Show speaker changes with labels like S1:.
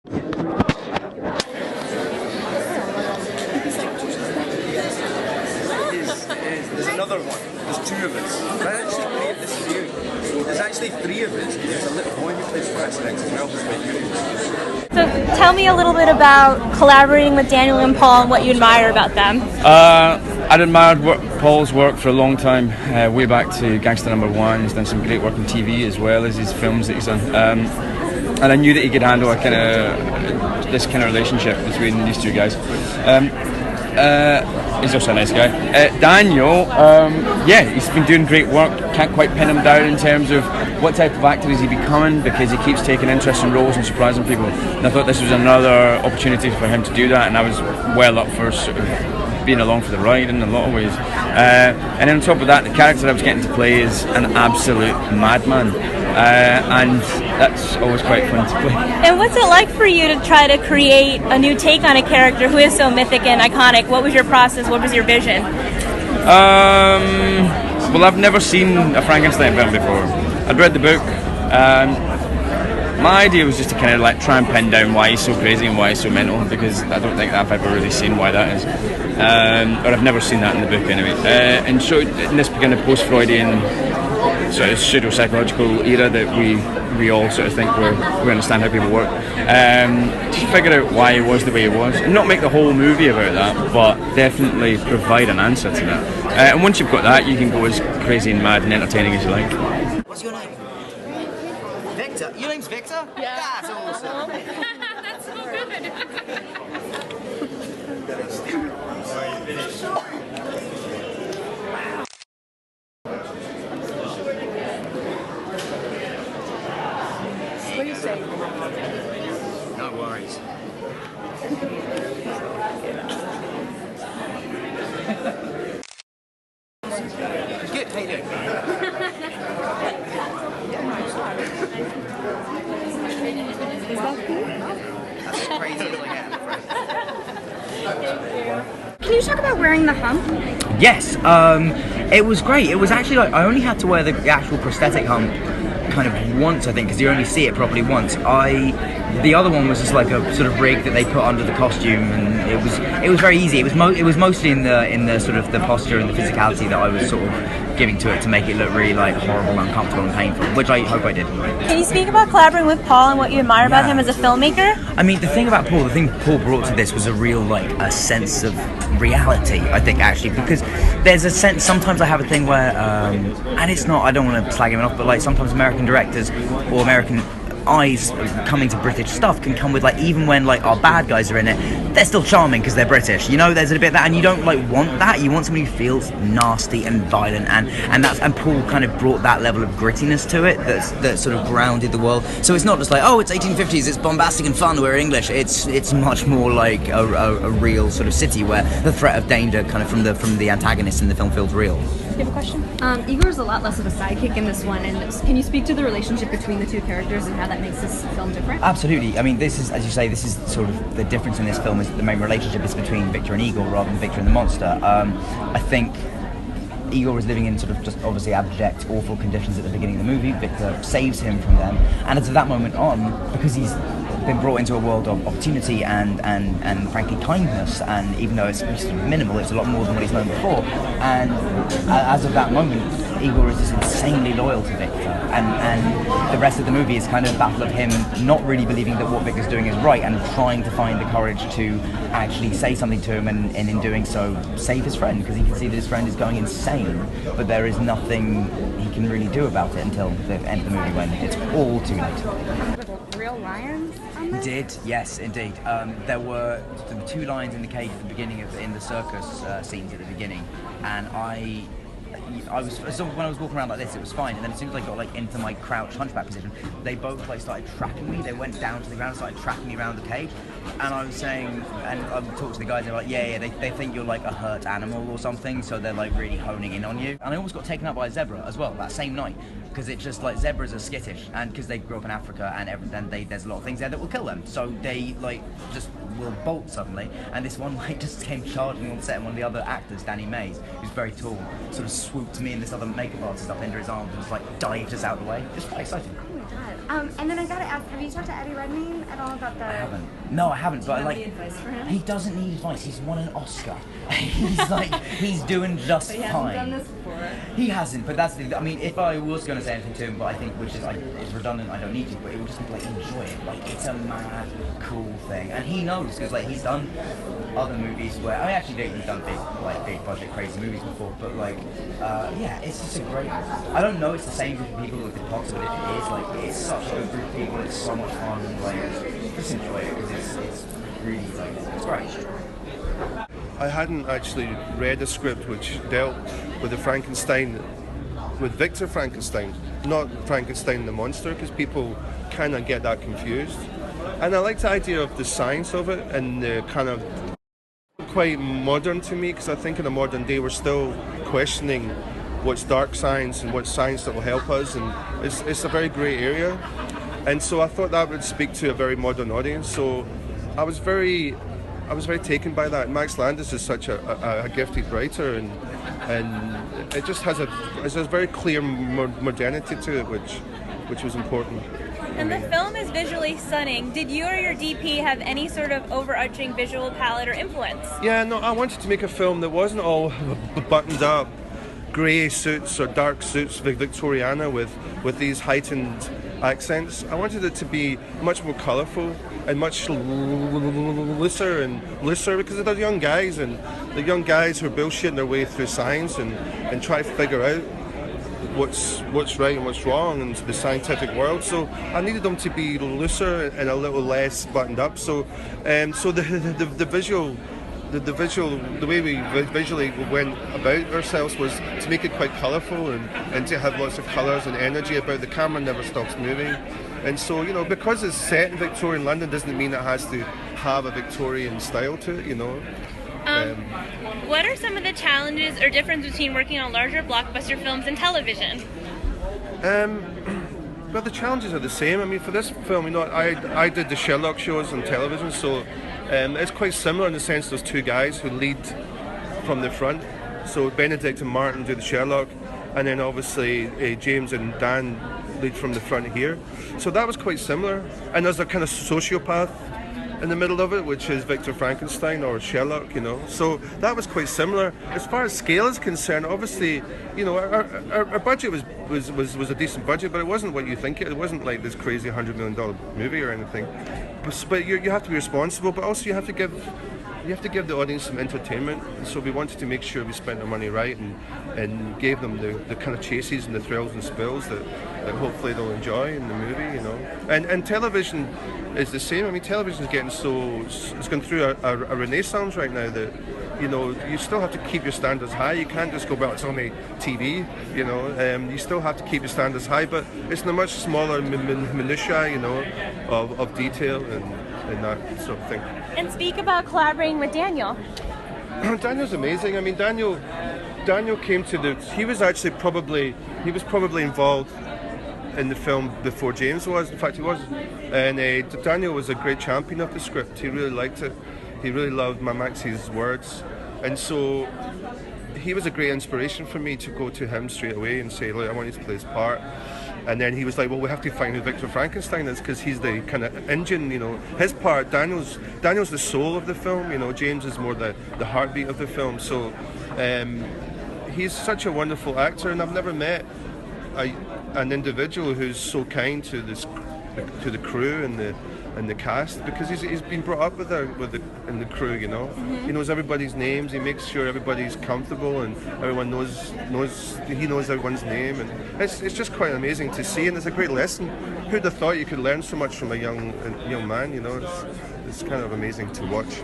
S1: There's another one. There's two of us. This is you. There's actually three of us. There's a little boy who plays Frankenstein as well who's quite good.
S2: So tell me a little bit about collaborating with Daniel and Paul and what you admire about them.
S3: I'd admired Paul's work for a long time, way back to Gangster Number One. He's done some great work on TV as well as his films that he's done. And I knew that he could handle this kind of relationship between these two guys. He's also a nice guy. Daniel, he's been doing great work. Can't quite pin him down in terms of what type of actor is he becoming, because he keeps taking interest in roles and surprising people. And I thought this was another opportunity for him to do that, and I was well up for sort of being along for the ride in a lot of ways. And on top of that, the character I was getting to play is an absolute madman. And that's always quite fun to play.
S2: And what's it like for you to try to create a new take on a character who is so mythic and iconic? What was your process? What was your vision?
S3: Well, I've never seen a Frankenstein film before. I'd read the book. My idea was just to kind of like try and pin down why he's so crazy and why he's so mental, because I don't think I've ever really seen why that is. Or I've never seen that in the book anyway. And so in this kind of post-Freudian sort of pseudo-psychological era that we all sort of think we understand how people work, to figure out why he was the way he was, and not make the whole movie about that, but definitely provide an answer to that. And once you've got that, you can go as crazy and mad and entertaining as you like.
S4: What's your name? Victor. Your name's Victor?
S2: Yeah.
S4: That's awesome.
S2: That's so good. What do you say?
S4: No worries. Good, how you doing?
S2: Is that cool?
S4: That's as crazy as I get, I'm afraid.
S2: Can you talk about wearing the hump?
S5: Yes, it was great. It was actually like I only had to wear the actual prosthetic hump kind of once, I think, because you only see it properly once. The other one was just like a sort of rig that they put under the costume, and it was very easy. It was mostly in the sort of the posture and the physicality that I was sort of giving to it to make it look really like horrible, uncomfortable, and painful, which I hope I did.
S2: Can you speak about collaborating with Paul and what you admire about him as a filmmaker?
S5: I mean, the thing Paul brought to this was a real a sense of reality, I think, actually, because there's a sense, sometimes I have a thing where, and it's not, I don't want to slag him off, but like sometimes American directors or American eyes coming to British stuff can come with even when our bad guys are in it, they're still charming because they're British, there's a bit of that, and you don't want that. You want somebody who feels nasty and violent, and Paul kind of brought that level of grittiness to it that sort of grounded the world. So it's not just it's 1850s, it's bombastic and fun, we're English. It's much more like a real sort of city where the threat of danger kind of from the antagonist in the film feels real.
S2: You have a question?
S6: Igor's a lot less of a sidekick in this one, and can you speak to the relationship between the two characters and how that makes this film different?
S5: Absolutely. I mean, this is, as you say, this is sort of the difference in this film is the main relationship is between Victor and Igor rather than Victor and the monster. I think Igor is living in sort of just obviously abject, awful conditions at the beginning of the movie. Victor saves him from them, and it's at that moment on, because he's been brought into a world of opportunity and frankly kindness, and even though it's sort of minimal, it's a lot more than what he's known before, and as of that moment Igor is just insanely loyal to Victor, and the rest of the movie is kind of a battle of him not really believing that what Victor's doing is right and trying to find the courage to actually say something to him, and in doing so save his friend, because he can see that his friend is going insane, but there is nothing he can really do about it until the end of the movie when it's all too late.
S6: Real lions?
S5: We did, yes, indeed. There were two lions in the cage at the beginning in the circus scenes at the beginning, and when I was walking around like this, it was fine, and then as soon as I got into my crouched hunchback position, they both started tracking me. They went down to the ground and started tracking me around the cage, and I was saying, and I talked to the guys, they were like, yeah, they think you're like a hurt animal or something, so they're really honing in on you. And I almost got taken up by a zebra as well that same night, because it's just zebras are skittish, and because they grew up in Africa and there's a lot of things there that will kill them, so they just will bolt suddenly, and this one just came charging on set, and one of the other actors, Danny Mays, who's very tall, sort of swooped threw to me and this other makeup artist up into his arms and just like dived us out of the way. It's quite exciting.
S7: Oh my god. And then I gotta ask, have you talked to Eddie Redmayne at all about the...
S5: I haven't. No, I haven't, but
S6: Any advice for him?
S5: he doesn't need advice. He's won an Oscar. he's doing just
S6: But he
S5: fine.
S6: hasn't done this before.
S5: He hasn't, but that's the. I mean, if I was going to say anything to him, but I think which is like it's redundant. I don't need to, but it would just be like enjoy it. Like it's a mad, cool thing, and he knows because like he's done other movies where I actually think he's done big budget crazy movies before, but like yeah, it's just a great. I don't know it's the same group of people with the pots, but if it is, like it's such a good group of people. It's so much fun. Like just enjoy it because it's really like it's great.
S8: I hadn't actually read a script which dealt with the Frankenstein, with Victor Frankenstein, not Frankenstein the monster, because people kind of get that confused. And I like the idea of the science of it and the kind of quite modern to me, because I think in the modern day we're still questioning what's dark science and what's science that will help us, and it's a very grey area. And so I thought that would speak to a very modern audience. So I was very taken by that. Max Landis is such a gifted writer, and it just has a very clear modernity to it, which was important.
S2: And the film is visually stunning. Did you or your DP have any sort of overarching visual palette or influence?
S8: Yeah, no, I wanted to make a film that wasn't all buttoned up, grey suits or dark suits, Victoriana with these heightened accents. I wanted it to be much more colourful and much looser because they're young guys, and the young guys who are bullshitting their way through science and try to figure out what's right and what's wrong in the scientific world. So I needed them to be looser and a little less buttoned up. So the way we visually went about ourselves was to make it quite colourful and to have lots of colours and energy about. The camera never stops moving. And so, you know, because it's set in Victorian London doesn't mean it has to have a Victorian style to it, you know.
S2: What are some of the challenges or difference between working on larger blockbuster films and television?
S8: Well, the challenges are the same. I mean, for this film, you know, I did the Sherlock shows on television, so it's quite similar in the sense there's two guys who lead from the front. So Benedict and Martin do the Sherlock, and then obviously James and Dan lead from the front here. So that was quite similar. And there's a kind of sociopath in the middle of it, which is Victor Frankenstein or Sherlock, you know. So that was quite similar. As far as scale is concerned, obviously, you know, our budget was a decent budget, but it wasn't what you think it wasn't like this crazy $100 million movie or anything. But you have to be responsible, but also you have to give the audience some entertainment. And so we wanted to make sure we spent our money right and gave them the kind of chases and the thrills and spills that hopefully they'll enjoy in the movie, you know. And television is the same. I mean, television is getting it's going through a renaissance right now that, you know, you still have to keep your standards high. You can't just go, well, it's only TV, you know. You still have to keep your standards high, but it's in a much smaller minutiae, you know, of detail and that sort of thing.
S2: And speak about collaborating with Daniel.
S8: Daniel's amazing. I mean, Daniel came to he was probably involved in the film before James was. In fact, he was. And Daniel was a great champion of the script. He really liked it. He really loved Max's words. And so he was a great inspiration for me to go to him straight away and say, look, I want you to play this part. And then he was like, well, we have to find who Victor Frankenstein is, because he's the kind of engine, you know. His part, Daniel's the soul of the film, you know. James is more the heartbeat of the film. So he's such a wonderful actor, and I've never met an individual who's so kind to the crew and the cast, because he's been brought up in the crew, you know. Mm-hmm. He knows everybody's names. He makes sure everybody's comfortable and everyone knows everyone's name, and it's just quite amazing to see, and it's a great lesson. Who'd have thought you could learn so much from a young man, you know. It's kind of amazing to watch.